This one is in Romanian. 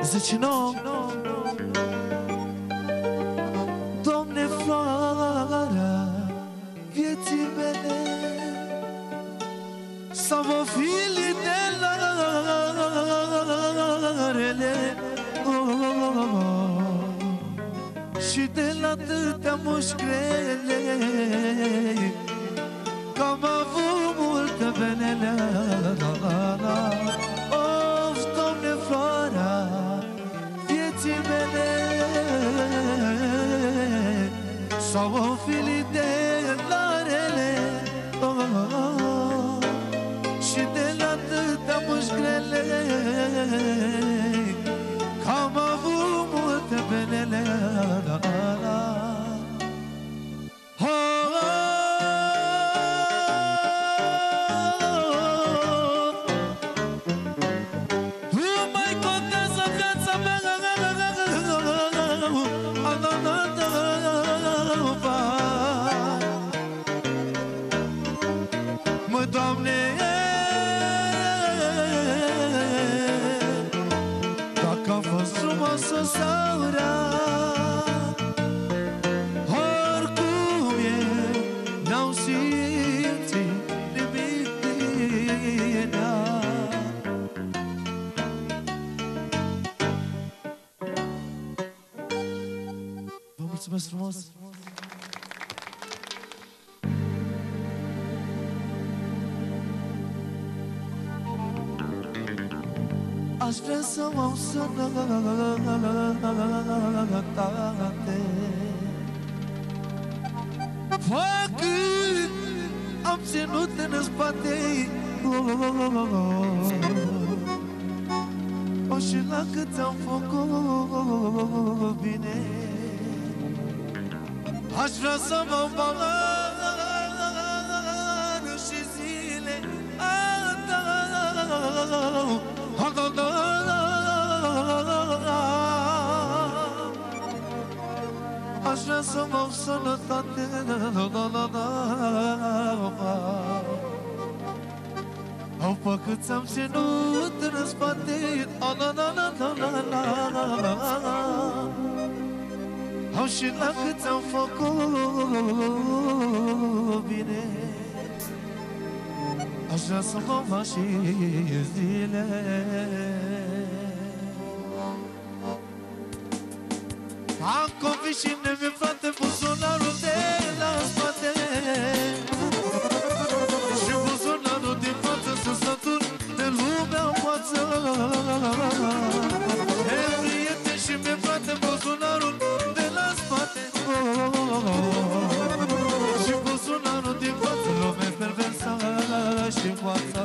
Zici nu, Doamne, floarea vieții mele, să mă fili de larele, și de la atâtea mușcrele, că am avut multă venele. Of, Doamne, floarea vieții mele, s-au înfilit de larele, și de la atâtea mușcrele, că am avut multe venele. Doamne, dacă a fost frumoasă sau rea, oricum eu n-am simțit nimic din ea. Vă mulțumesc frumos! Aș vrea să mă am sănătate, făcând am ținut în spate, o, și la cât am făcut bine. Aș vrea să mă bag și zile, aș vrea să mă am sănătate, au păcât ți-am ținut în spate, au și la cât ți-am făcut bine. Aș vrea să mă fac și zile. Am copii și mi-e frate buzunarul de la spate, și buzunarul din față să sătur de lumea în față. E prieten și mi-e frate buzunarul de la spate, și buzunarul din față, lume perversă și față.